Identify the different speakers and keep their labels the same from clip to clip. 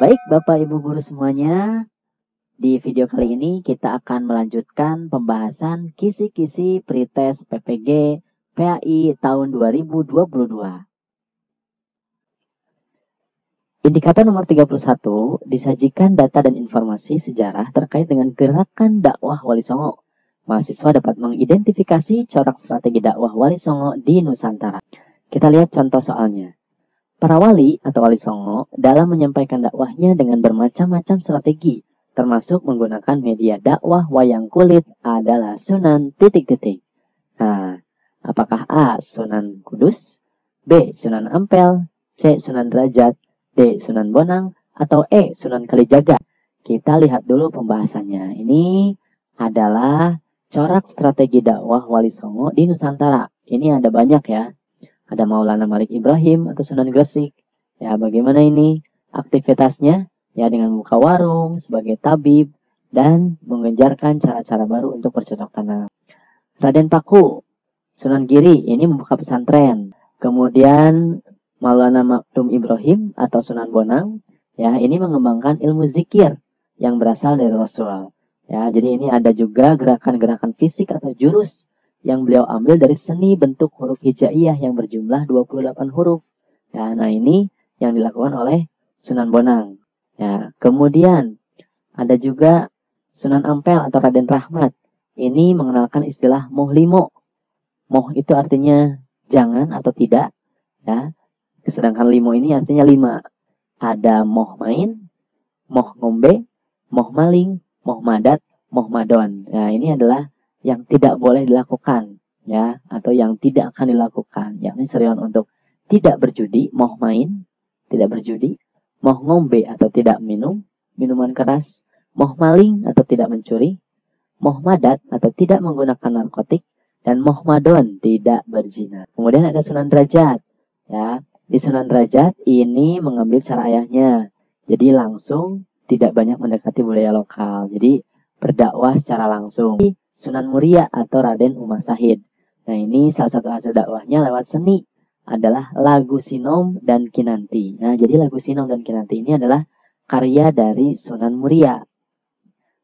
Speaker 1: Baik Bapak Ibu Guru semuanya, di video kali ini kita akan melanjutkan pembahasan kisi-kisi pretest PPG PAI tahun 2022. Indikator nomor 31 disajikan data dan informasi sejarah terkait dengan gerakan dakwah Wali Songo. Mahasiswa dapat mengidentifikasi corak strategi dakwah Wali Songo di Nusantara. Kita lihat contoh soalnya. Para wali atau wali songo dalam menyampaikan dakwahnya dengan bermacam-macam strategi, termasuk menggunakan media dakwah wayang kulit adalah Sunan titik-titik. Nah, apakah A. Sunan Kudus, B. Sunan Ampel, C. Sunan Derajat, D. Sunan Bonang, atau E. Sunan Kalijaga? Kita lihat dulu pembahasannya. Ini adalah corak strategi dakwah wali songo di Nusantara. Ini ada banyak ya. Ada Maulana Malik Ibrahim atau Sunan Gresik. Ya, bagaimana ini aktivitasnya? Ya, dengan buka warung sebagai tabib dan mengejarkan cara-cara baru untuk bercocok tanam. Raden Paku, Sunan Giri, ini membuka pesantren. Kemudian Maulana Maktum Ibrahim atau Sunan Bonang, ya, ini mengembangkan ilmu zikir yang berasal dari Rasul. Ya, jadi ini ada juga gerakan-gerakan fisik atau jurus yang beliau ambil dari seni bentuk huruf hijaiyah yang berjumlah 28 huruf. Ya, nah ini yang dilakukan oleh Sunan Bonang. Ya, kemudian ada juga Sunan Ampel atau Raden Rahmat. Ini mengenalkan istilah moh limo. Moh itu artinya jangan atau tidak. Ya, sedangkan limo ini artinya 5. Ada moh main, moh ngombe, moh maling, moh madat, moh madon. Nah, ini adalah yang tidak boleh dilakukan, ya, atau yang tidak akan dilakukan, yakni seruan untuk tidak berjudi, moh main, tidak berjudi, moh ngombe atau tidak minum minuman keras, moh maling atau tidak mencuri, moh madat atau tidak menggunakan narkotik, dan moh madon tidak berzina. Kemudian ada Sunan Derajat, ya. Di Sunan Derajat ini mengambil cara ayahnya, jadi langsung tidak banyak mendekati budaya lokal, jadi berdakwah secara langsung. Sunan Muria atau Raden Umar Sahid. Nah, ini salah satu hasil dakwahnya lewat seni adalah lagu Sinom dan Kinanti. Nah, jadi lagu Sinom dan Kinanti ini adalah karya dari Sunan Muria.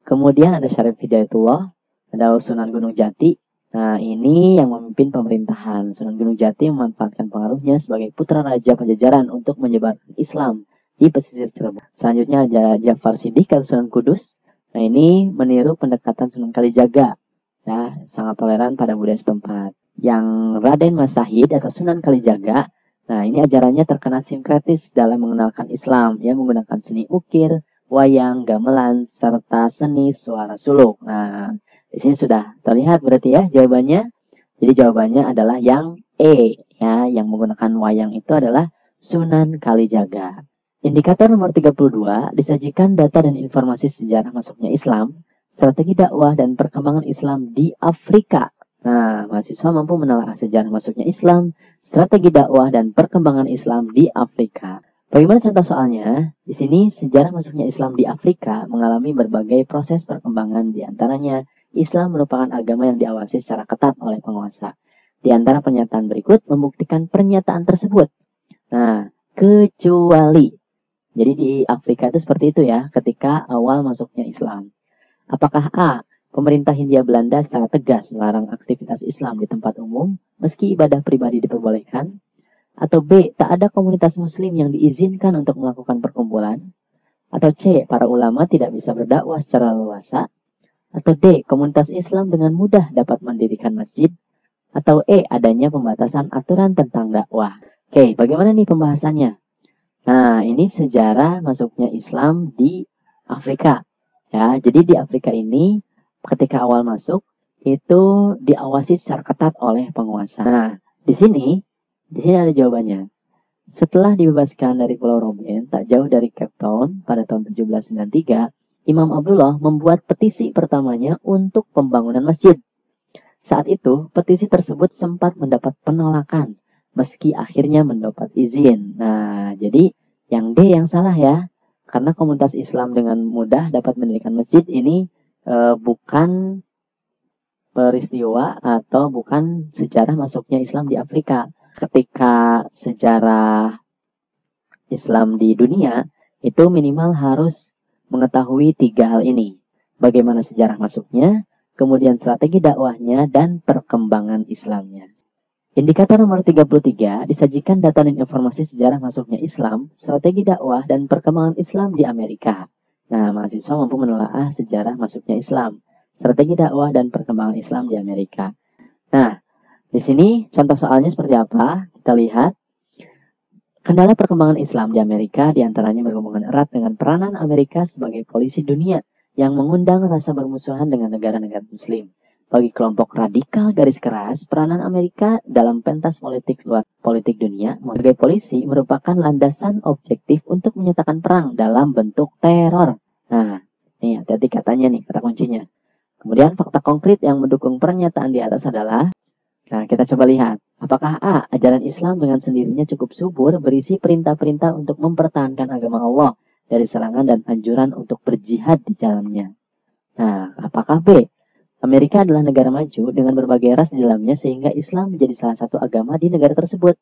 Speaker 1: Kemudian ada Syarif Hidayatullah, ada Sunan Gunung Jati. Nah, ini yang memimpin pemerintahan. Sunan Gunung Jati memanfaatkan pengaruhnya sebagai putra raja Pajajaran untuk menyebarkan Islam di pesisir Cirebon. Selanjutnya ada Jafar Siddiq atau Sunan Kudus. Nah, ini meniru pendekatan Sunan Kalijaga. Ya, sangat toleran pada budaya setempat. Yang Raden Mas Sahid atau Sunan Kalijaga, nah ini ajarannya terkena sinkretis dalam mengenalkan Islam, ya, menggunakan seni ukir, wayang, gamelan, serta seni suara suluk. Nah, di sini sudah terlihat berarti ya jawabannya. Jadi jawabannya adalah yang E, ya, yang menggunakan wayang itu adalah Sunan Kalijaga. Indikator nomor 32 disajikan data dan informasi sejarah masuknya Islam, strategi dakwah dan perkembangan Islam di Afrika. Nah, mahasiswa mampu menelaah sejarah masuknya Islam, strategi dakwah dan perkembangan Islam di Afrika. Bagaimana contoh soalnya? Di sini sejarah masuknya Islam di Afrika mengalami berbagai proses perkembangan, di antaranya Islam merupakan agama yang diawasi secara ketat oleh penguasa. Di antara pernyataan berikut membuktikan pernyataan tersebut. Nah, kecuali. Jadi di Afrika itu seperti itu ya, ketika awal masuknya Islam. Apakah A. Pemerintah Hindia Belanda secara tegas melarang aktivitas Islam di tempat umum, meski ibadah pribadi diperbolehkan? Atau B. Tak ada komunitas muslim yang diizinkan untuk melakukan perkumpulan? Atau C. Para ulama tidak bisa berdakwah secara leluasa? Atau D. Komunitas Islam dengan mudah dapat mendirikan masjid? Atau E. Adanya pembatasan aturan tentang dakwah? Oke, bagaimana nih pembahasannya? Nah, ini sejarah masuknya Islam di Afrika. Ya, jadi di Afrika ini ketika awal masuk itu diawasi secara ketat oleh penguasa. Nah, di sini ada jawabannya. Setelah dibebaskan dari Pulau Robben, tak jauh dari Cape Town pada tahun 1793, Imam Abdullah membuat petisi pertamanya untuk pembangunan masjid. Saat itu, petisi tersebut sempat mendapat penolakan, meski akhirnya mendapat izin. Nah, jadi yang D yang salah ya. Karena komunitas Islam dengan mudah dapat mendirikan masjid ini bukan peristiwa atau bukan sejarah masuknya Islam di Afrika. Ketika sejarah Islam di dunia itu minimal harus mengetahui 3 hal ini. Bagaimana sejarah masuknya, kemudian strategi dakwahnya, dan perkembangan Islamnya. Indikator nomor 33, disajikan data dan informasi sejarah masuknya Islam, strategi dakwah, dan perkembangan Islam di Amerika. Nah, mahasiswa mampu menelaah sejarah masuknya Islam, strategi dakwah, dan perkembangan Islam di Amerika. Nah, di sini contoh soalnya seperti apa? Kita lihat. Kendala perkembangan Islam di Amerika diantaranya berhubungan erat dengan peranan Amerika sebagai polisi dunia yang mengundang rasa bermusuhan dengan negara-negara Muslim. Bagi kelompok radikal garis keras, peranan Amerika dalam pentas politik dunia sebagai polisi merupakan landasan objektif untuk menyatakan perang dalam bentuk teror. Nah, ini hati-hati katanya nih, kata kuncinya. Kemudian fakta konkret yang mendukung pernyataan di atas adalah, nah kita coba lihat, apakah A, ajaran Islam dengan sendirinya cukup subur berisi perintah-perintah untuk mempertahankan agama Allah dari serangan dan anjuran untuk berjihad di jalannya. Nah, apakah B, Amerika adalah negara maju dengan berbagai ras di dalamnya sehingga Islam menjadi salah satu agama di negara tersebut.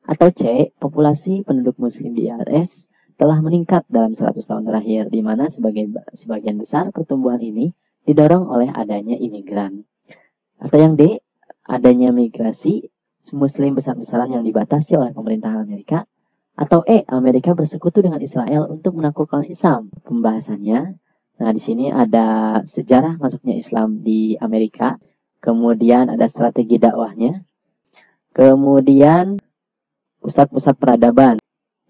Speaker 1: Atau C, populasi penduduk muslim di AS telah meningkat dalam 100 tahun terakhir, di mana sebagian besar pertumbuhan ini didorong oleh adanya imigran. Atau yang D, adanya migrasi muslim besar-besaran yang dibatasi oleh pemerintahan Amerika. Atau E, Amerika bersekutu dengan Israel untuk menaklukkan Islam. Pembahasannya, nah, di sini ada sejarah masuknya Islam di Amerika, kemudian ada strategi dakwahnya, kemudian pusat-pusat peradaban.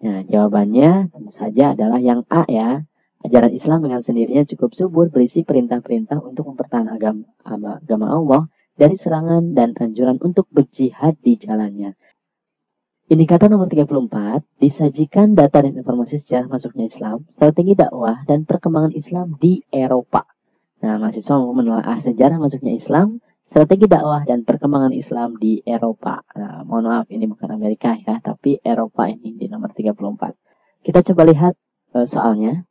Speaker 1: Nah, jawabannya tentu saja adalah yang A ya. Ajaran Islam dengan sendirinya cukup subur berisi perintah-perintah untuk mempertahankan agama Allah dari serangan dan anjuran untuk berjihad di jalannya. Indikator nomor 34, disajikan data dan informasi sejarah masuknya Islam, strategi dakwah, dan perkembangan Islam di Eropa. Nah, mahasiswa mau menelaah sejarah masuknya Islam, strategi dakwah, dan perkembangan Islam di Eropa. Nah, mohon maaf, ini bukan Amerika ya, tapi Eropa ini di nomor 34. Kita coba lihat soalnya.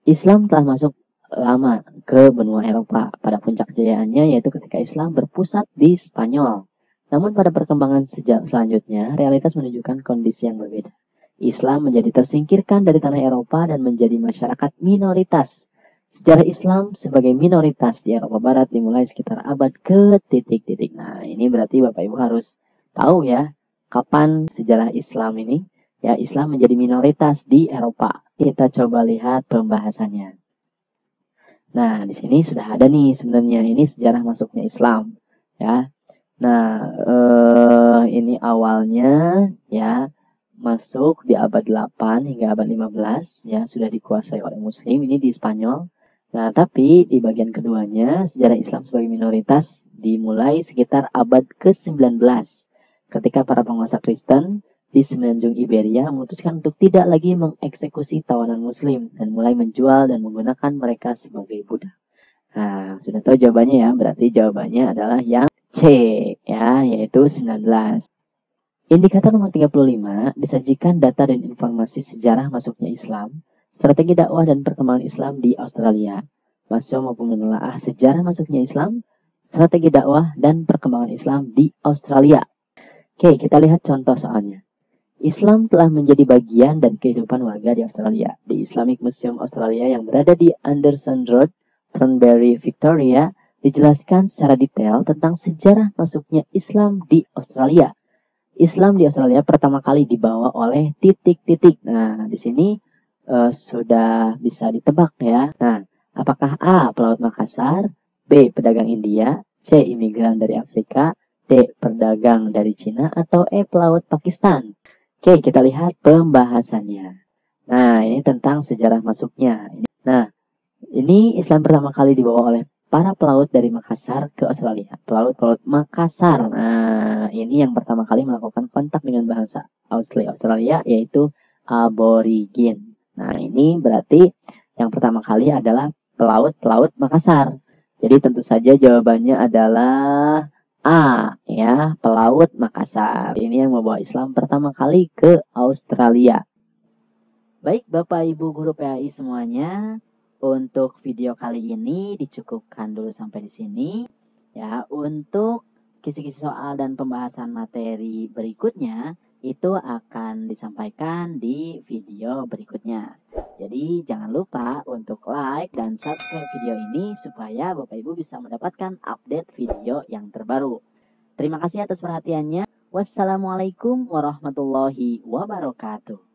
Speaker 1: Islam telah masuk lama ke benua Eropa. Pada puncak kejayaannya yaitu ketika Islam berpusat di Spanyol. Namun pada perkembangan selanjutnya, realitas menunjukkan kondisi yang berbeda. Islam menjadi tersingkirkan dari tanah Eropa dan menjadi masyarakat minoritas. Sejarah Islam sebagai minoritas di Eropa Barat dimulai sekitar abad ke titik-titik. Nah, ini berarti Bapak Ibu harus tahu ya, kapan sejarah Islam ini, ya Islam menjadi minoritas di Eropa. Kita coba lihat pembahasannya. Nah, di sini sudah ada nih sebenarnya, ini sejarah masuknya Islam, ya. Nah, ini awalnya ya masuk di abad 8 hingga abad 15 ya, sudah dikuasai oleh Muslim ini di Spanyol. Nah, tapi di bagian keduanya sejarah Islam sebagai minoritas dimulai sekitar abad ke-19 ketika para penguasa Kristen di semenanjung Iberia memutuskan untuk tidak lagi mengeksekusi tawanan Muslim dan mulai menjual dan menggunakan mereka sebagai budak. Nah, sudah tahu jawabannya ya, berarti jawabannya adalah yang C ya, yaitu 19. Indikator nomor 35, disajikan data dan informasi sejarah masuknya Islam, strategi dakwah dan perkembangan Islam di Australia. Mahasiswa mampu menelaah sejarah masuknya Islam, strategi dakwah dan perkembangan Islam di Australia. Oke, kita lihat contoh soalnya. Islam telah menjadi bagian dan kehidupan warga di Australia. Di Islamic Museum Australia yang berada di Anderson Road, Thornbury, Victoria, dijelaskan secara detail tentang sejarah masuknya Islam di Australia. Islam di Australia pertama kali dibawa oleh titik-titik. Nah, di sini sudah bisa ditebak ya. Nah, apakah A, pelaut Makassar, B, pedagang India, C, imigran dari Afrika, D, pedagang dari Cina, atau E, pelaut Pakistan? Oke, kita lihat pembahasannya. Nah, ini tentang sejarah masuknya. Nah, ini Islam pertama kali dibawa oleh para pelaut dari Makassar ke Australia. Pelaut-pelaut Makassar. Nah, ini yang pertama kali melakukan kontak dengan bahasa Australia, yaitu aborigin. Nah, ini berarti yang pertama kali adalah pelaut-pelaut Makassar. Jadi tentu saja jawabannya adalah A, ya, pelaut Makassar. Ini yang membawa Islam pertama kali ke Australia. Baik Bapak Ibu guru PAI semuanya, untuk video kali ini dicukupkan dulu sampai di sini. Ya, untuk kisi-kisi soal dan pembahasan materi berikutnya itu akan disampaikan di video berikutnya. Jadi jangan lupa untuk like dan subscribe video ini supaya Bapak Ibu bisa mendapatkan update video yang terbaru. Terima kasih atas perhatiannya. Wassalamualaikum warahmatullahi wabarakatuh.